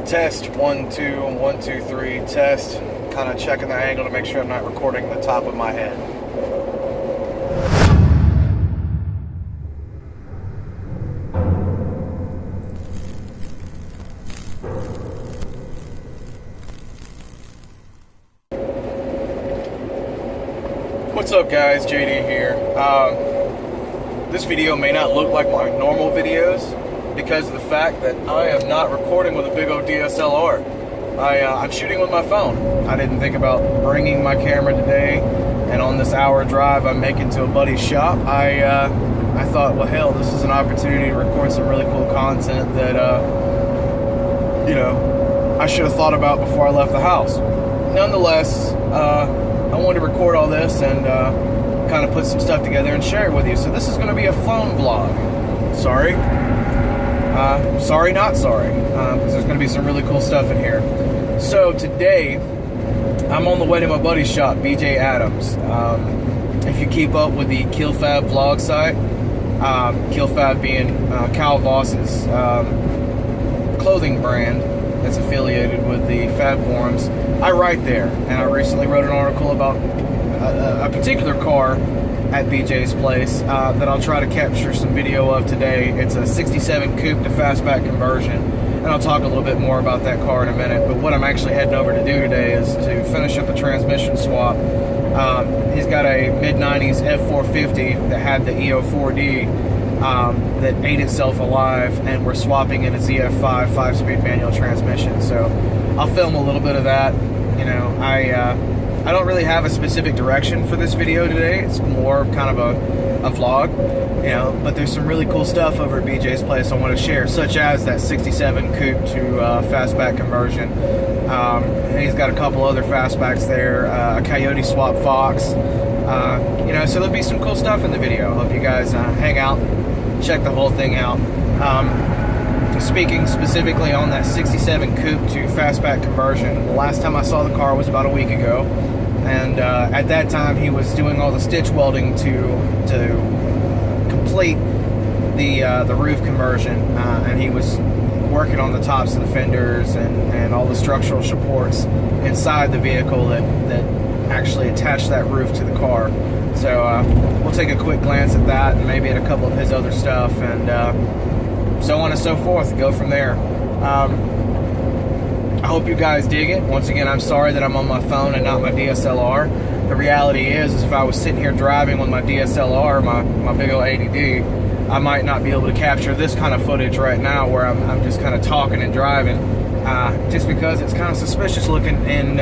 Test 1 2 1 2 3 test. Kind of checking the angle to make sure I'm not recording the top of my head. What's up, guys? JD here. This video may not look like my normal videos because of the fact that I am not recording with a big old DSLR. I'm shooting with my phone. I didn't think about bringing my camera today, and on this hour drive I'm making to a buddy's shop, I thought, well, hell, this is an opportunity to record some really cool content that, you know, I should have thought about before I left the house. Nonetheless, I wanted to record all this and kind of put some stuff together and share it with you. So this is going to be a phone vlog. Sorry. Sorry, not sorry, because there's going to be some really cool stuff in here. So today, I'm on the way to my buddy's shop, BJ Adams. If you keep up with the KillFab vlog site, KillFab being Cal Voss's clothing brand that's affiliated with the Fab forums, I write there, and I recently wrote an article about a particular car at BJ's place that I'll try to capture some video of today. It's a 67 coupe to fastback conversion, and I'll talk a little bit more about that car in a minute. But what I'm actually heading over to do today is to finish up the transmission swap. He's got a mid-90s F450 that had the EO4D that ate itself alive, and we're swapping in a ZF5 5-speed manual transmission. So I'll film a little bit of that. You know, I don't really have a specific direction for this video today. It's more of kind of a vlog, you know, but there's some really cool stuff over at BJ's place I want to share, such as that 67 coupe to fastback conversion. He's got a couple other fastbacks there, a Coyote swap Fox, you know, so there'll be some cool stuff in the video. I hope you guys hang out, check the whole thing out. Speaking specifically on that 67 coupe to fastback conversion, the last time I saw the car was about a week ago, and at that time he was doing all the stitch welding to complete the roof conversion, and he was working on the tops of the fenders and all the structural supports inside the vehicle that actually attached that roof to the car. So we'll take a quick glance at that and maybe at a couple of his other stuff, and so on and so forth, go from there. I hope you guys dig it. Once again, I'm sorry that I'm on my phone and not my DSLR. The reality is if I was sitting here driving with my DSLR, my big old 80D, I might not be able to capture this kind of footage right now where I'm just kind of talking and driving, just because it's kind of suspicious looking, and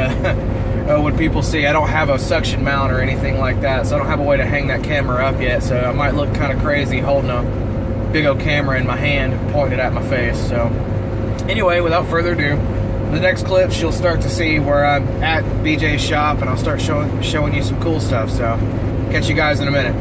when people see, I don't have a suction mount or anything like that, so I don't have a way to hang that camera up yet, so I might look kind of crazy holding a big old camera in my hand pointed at my face. So anyway, without further ado, the next clips you'll start to see where I'm at BJ's shop, and I'll start showing you some cool stuff. So catch you guys in a minute.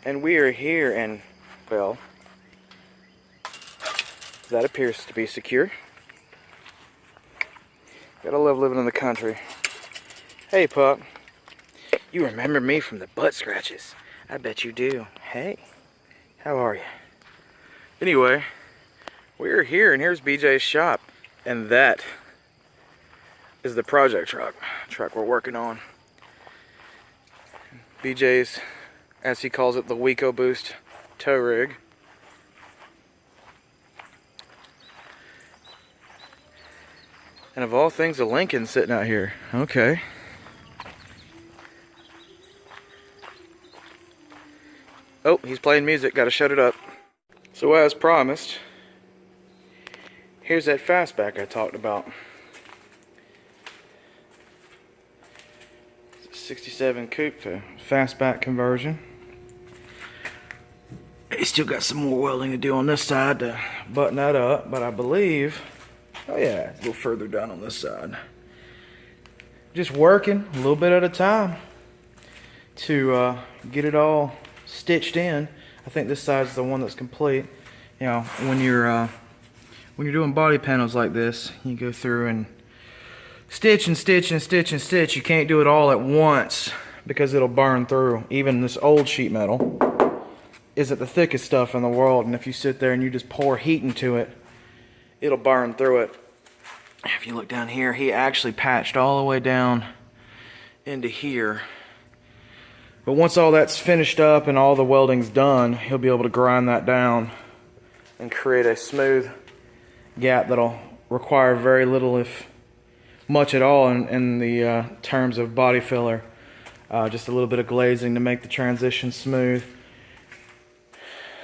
And we are here, and, well, that appears to be secure. Gotta love living in the country. Hey, pup. You remember me from the butt scratches. I bet you do. Hey, how are you? Anyway, we're here, and here's BJ's shop. And that is the project truck we're working on. BJ's, as he calls it, the Weco Boost tow rig. And of all things, a Lincoln sitting out here. Okay. Oh, he's playing music. Gotta shut it up. So as promised, here's that Fastback I talked about. It's a 67 coupe to Fastback conversion. He's still got some more welding to do on this side to button that up, but I believe, oh yeah, it's a little further down on this side. Just working a little bit at a time to get it all stitched in. I think this side's the one that's complete. You know, when you're doing body panels like this, you go through and stitch and stitch and stitch and stitch. You can't do it all at once because it'll burn through. Even this old sheet metal isn't the thickest stuff in the world, and if you sit there and you just pour heat into it, it'll burn through it. If you look down here, he actually patched all the way down into here. But once all that's finished up and all the welding's done, he'll be able to grind that down and create a smooth gap that'll require very little, if much at all, in the terms of body filler. Just a little bit of glazing to make the transition smooth.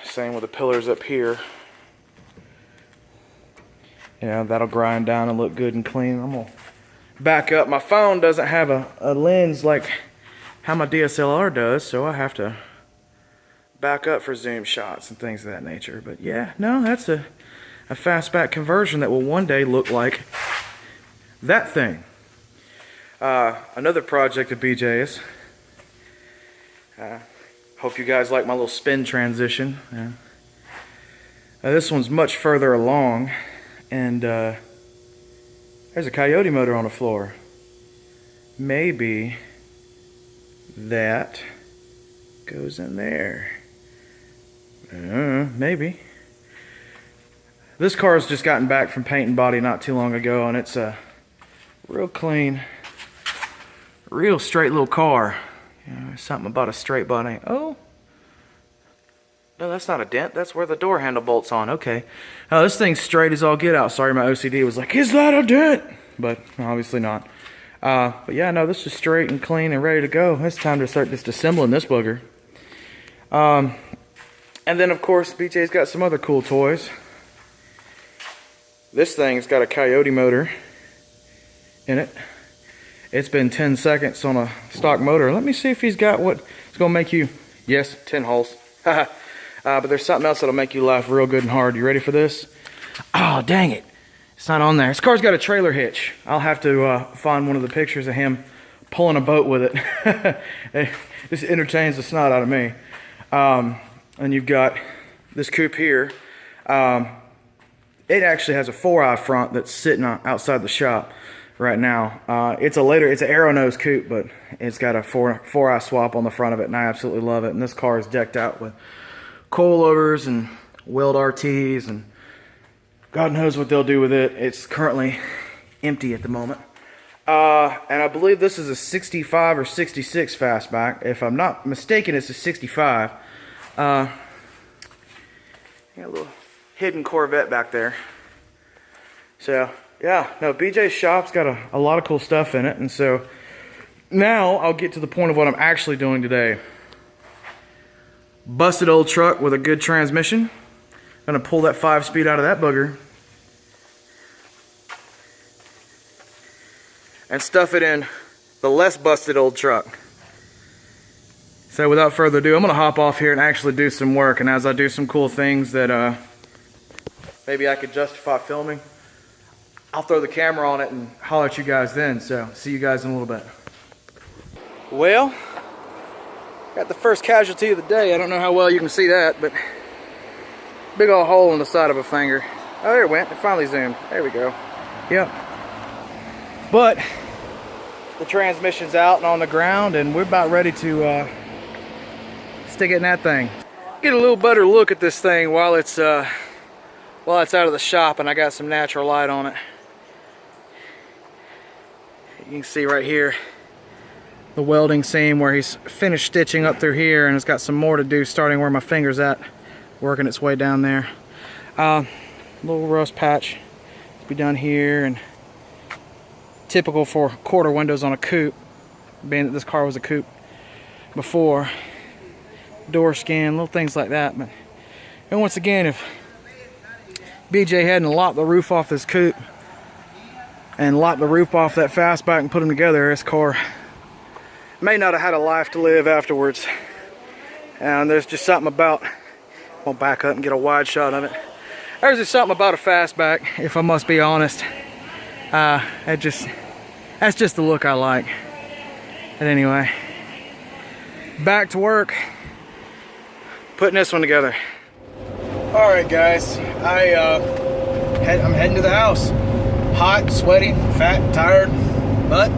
Same with the pillars up here. Yeah, that'll grind down and look good and clean. I'm gonna back up. My phone doesn't have a lens like how my DSLR does, so I have to back up for zoom shots and things of that nature. But yeah, no, that's a Fastback conversion that will one day look like that thing. Another project of BJ's. Hope you guys like my little spin transition. This one's much further along, and there's a Coyote motor on the floor. Maybe that goes in there. Maybe. This car's just gotten back from paint and body not too long ago, and it's a real clean, real straight little car. You know, there's something about a straight body. Oh, no, that's not a dent. That's where the door handle bolt's on. Okay. This thing's straight as all get out. Sorry, my OCD was like, is that a dent? But obviously not. But yeah, no, this is straight and clean and ready to go. It's time to start just assembling this booger. And then, of course, BJ's got some other cool toys. This thing's got a Coyote motor in it. It's been 10 seconds on a stock motor. Let me see if he's got what it's going to make you... Yes, 10 holes. But there's something else that'll make you laugh real good and hard. You ready for this? Oh, dang it. It's not on there. This car's got a trailer hitch. I'll have to find one of the pictures of him pulling a boat with it. This entertains the snot out of me. And you've got this coupe here. It actually has a 4-eye front that's sitting outside the shop right now. It's an arrow nose coupe, but it's got a 4-eye swap on the front of it, and I absolutely love it. And this car is decked out with coilovers and weld RTs, and God knows what they'll do with it. It's currently empty at the moment. And I believe this is a 65 or 66 Fastback. If I'm not mistaken, it's a 65. Got a little hidden Corvette back there. So, yeah, no, BJ's Shop's got a lot of cool stuff in it. And so, now I'll get to the point of what I'm actually doing today. Busted old truck with a good transmission. Gonna pull that 5-speed out of that booger and stuff it in the less busted old truck. So without further ado, I'm gonna hop off here and actually do some work. And as I do some cool things that maybe I could justify filming, I'll throw the camera on it and holler at you guys then. So see you guys in a little bit. Well, got the first casualty of the day. I don't know how well you can see that, but big old hole in the side of a finger. Oh, there it went. It finally zoomed. There we go. Yep. But the transmission's out and on the ground, and we're about ready to stick it in that thing. Get a little better look at this thing while it's out of the shop and I got some natural light on it. You can see right here the welding seam where he's finished stitching up through here, and it's got some more to do starting where my finger's at, working its way down there. Little rust patch to be done here, and typical for quarter windows on a coupe, being that this car was a coupe before. Door skin, little things like that. And once again, if BJ hadn't lopped the roof off this coupe and lopped the roof off that Fastback and put them together, this car may not have had a life to live afterwards. And there's just something about, I'll back up and get a wide shot of it. There's just something about a Fastback, if I must be honest. That's just the look I like. But anyway, back to work, putting this one together. All right, guys, I'm heading to the house. Hot, sweaty, fat, tired, but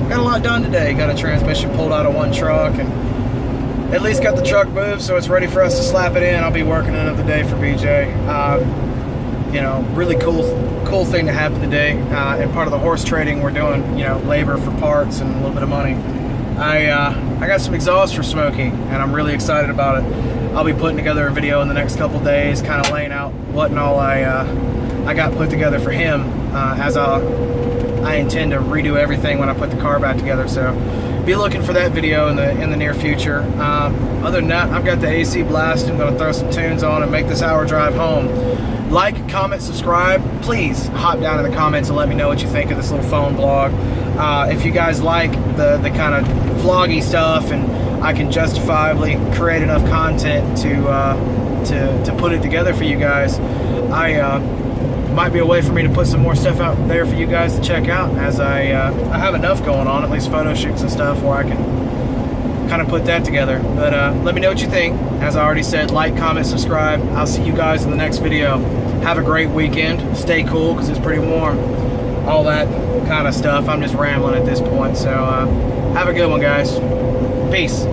got a lot done today. Got a transmission pulled out of one truck, and at least got the truck moved, so it's ready for us to slap it in. I'll be working another day for BJ. You know, really cool thing to happen today. And part of the horse trading, we're doing, you know, labor for parts and a little bit of money. I got some exhaust for Smokey, and I'm really excited about it. I'll be putting together a video in the next couple days, kind of laying out what and all I got put together for him, as I intend to redo everything when I put the car back together. So be looking for that video in the near future. Other than that, I've got the AC blasting. I'm going to throw some tunes on and make this hour drive home. Like, comment, subscribe. Please hop down in the comments and let me know what you think of this little phone vlog. If you guys like the kind of vloggy stuff, and I can justifiably create enough content to put it together for you guys, might be a way for me to put some more stuff out there for you guys to check out, as I have enough going on, at least photo shoots and stuff, where I can kind of put that together. But let me know what you think. As I already said, like, comment, subscribe. I'll see you guys in the next video. Have a great weekend. Stay cool, because it's pretty warm. All that kind of stuff. I'm just rambling at this point. So have a good one, guys. Peace.